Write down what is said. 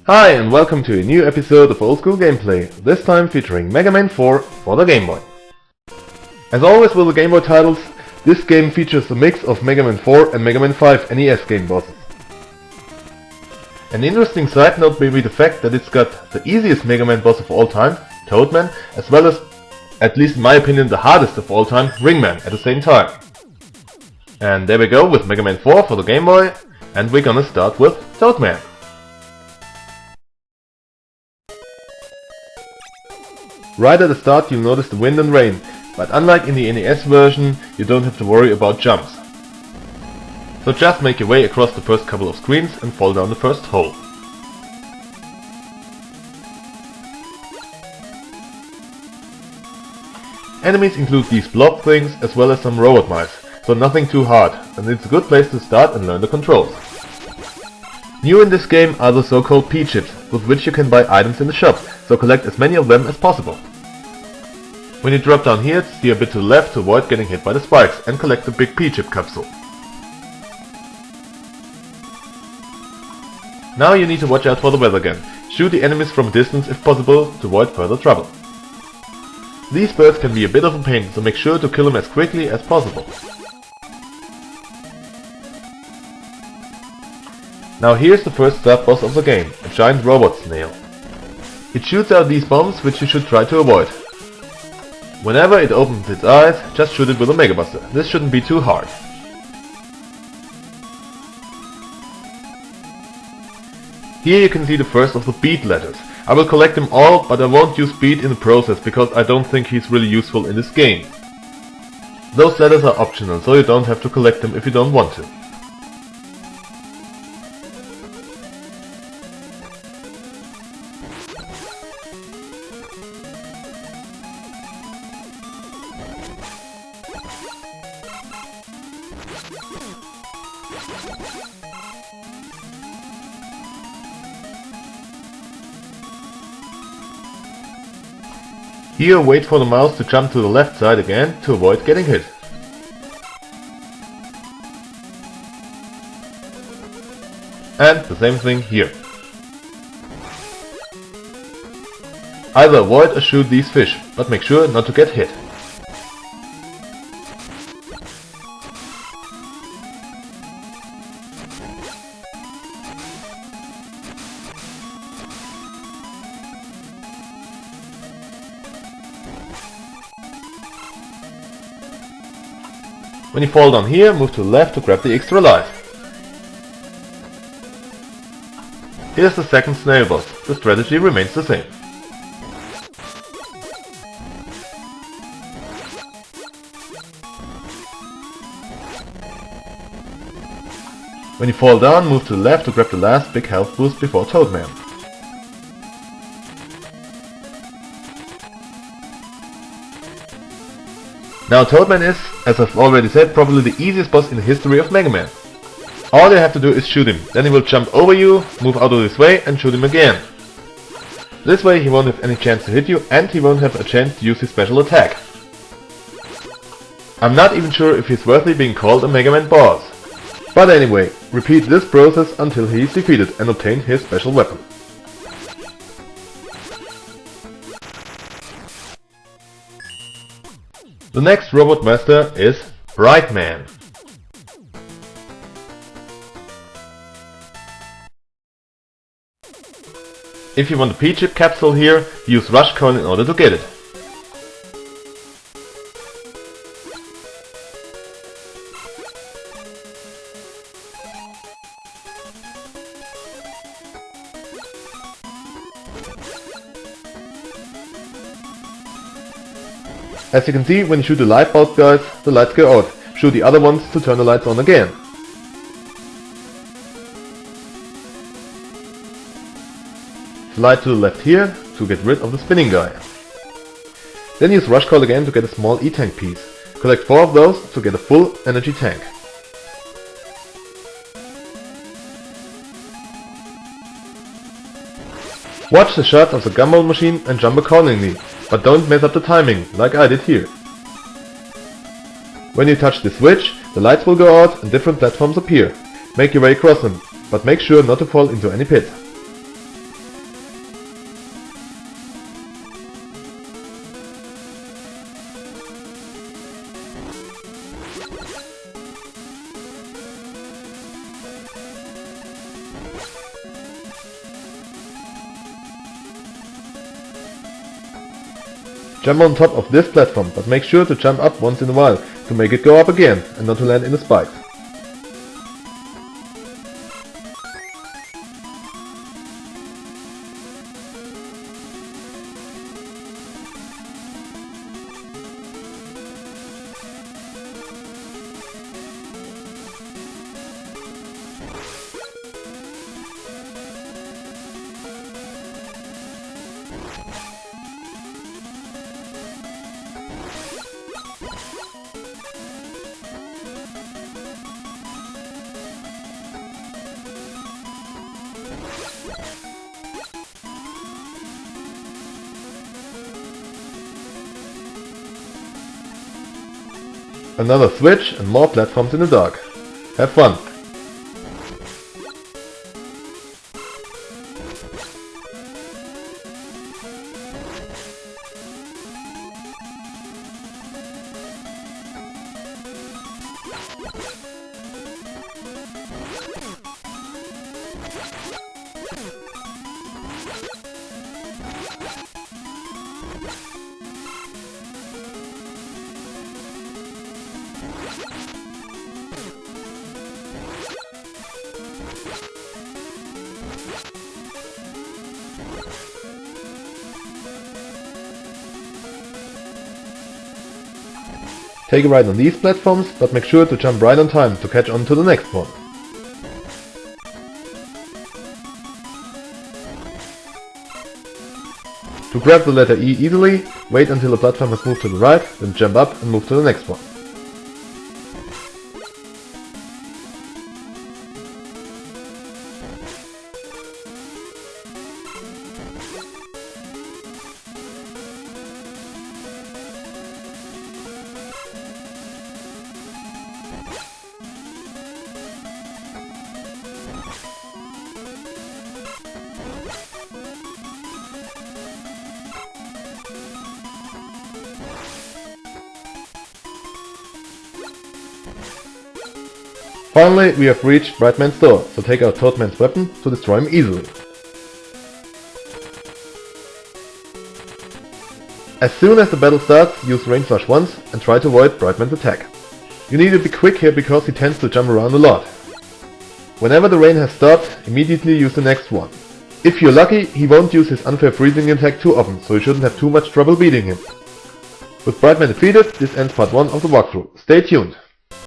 Hi and welcome to a new episode of Old School Gameplay, this time featuring Megaman IV for the Game Boy. As always with the Game Boy titles, this game features a mix of Megaman IV and Megaman V NES game bosses. An interesting side note may be the fact that it's got the easiest Megaman boss of all time, Toadman, as well as, at least in my opinion, the hardest of all time, Ringman, at the same time. And there we go with Megaman IV for the Game Boy, and we're gonna start with Toadman. Right at the start you'll notice the wind and rain, but unlike in the NES version, you don't have to worry about jumps. So just make your way across the first couple of screens and fall down the first hole. Enemies include these blob things as well as some robot mice, so nothing too hard, and it's a good place to start and learn the controls. New in this game are the so-called P-chips, with which you can buy items in the shop, so collect as many of them as possible. When you drop down here, steer a bit to the left to avoid getting hit by the spikes and collect the big P-chip capsule. Now you need to watch out for the weather again. Shoot the enemies from a distance if possible to avoid further trouble. These birds can be a bit of a pain, so make sure to kill them as quickly as possible. Now here's the first sub-boss of the game, a giant robot snail. It shoots out these bombs which you should try to avoid. Whenever it opens its eyes, just shoot it with a Mega Buster. This shouldn't be too hard. Here you can see the first of the beat letters. I will collect them all, but I won't use beat in the process because I don't think he's really useful in this game. Those letters are optional, so you don't have to collect them if you don't want to. Here wait for the mouse to jump to the left side again to avoid getting hit. And the same thing here. Either avoid or shoot these fish, but make sure not to get hit. When you fall down here, move to the left to grab the extra life. Here's the second snail boss. The strategy remains the same. When you fall down, move to the left to grab the last big health boost before Toadman. Now Toadman is, as I've already said, probably the easiest boss in the history of Mega Man. All you have to do is shoot him, then he will jump over you, move out of his way and shoot him again. This way he won't have any chance to hit you and he won't have a chance to use his special attack. I'm not even sure if he's worthy being called a Mega Man boss. But anyway, repeat this process until he is defeated and obtained his special weapon. The next robot master is Brightman. If you want the P-chip capsule here, use Rush Coin in order to get it. As you can see, when you shoot the light bulb guys, the lights go out. Shoot the other ones to turn the lights on again. Slide to the left here to get rid of the spinning guy. Then use Rush Coil again to get a small E-tank piece. Collect 4 of those to get a full energy tank. Watch the shots of the gumball machine and jump accordingly, but don't mess up the timing, like I did here. When you touch the switch, the lights will go out and different platforms appear. Make your way across them, but make sure not to fall into any pit. Jump on top of this platform, but make sure to jump up once in a while to make it go up again and not to land in the spikes. Another switch and more platforms in the dark. Have fun! Take a ride on these platforms, but make sure to jump right on time to catch on to the next one. To grab the letter E easily, wait until the platform has moved to the right, then jump up and move to the next one. Finally, we have reached Brightman's door, so take out Toadman's weapon to destroy him easily. As soon as the battle starts, use Rain Slash once and try to avoid Brightman's attack. You need to be quick here because he tends to jump around a lot. Whenever the rain has stopped, immediately use the next one. If you're lucky, he won't use his unfair freezing attack too often, so you shouldn't have too much trouble beating him. With Brightman defeated, this ends part 1 of the walkthrough. Stay tuned!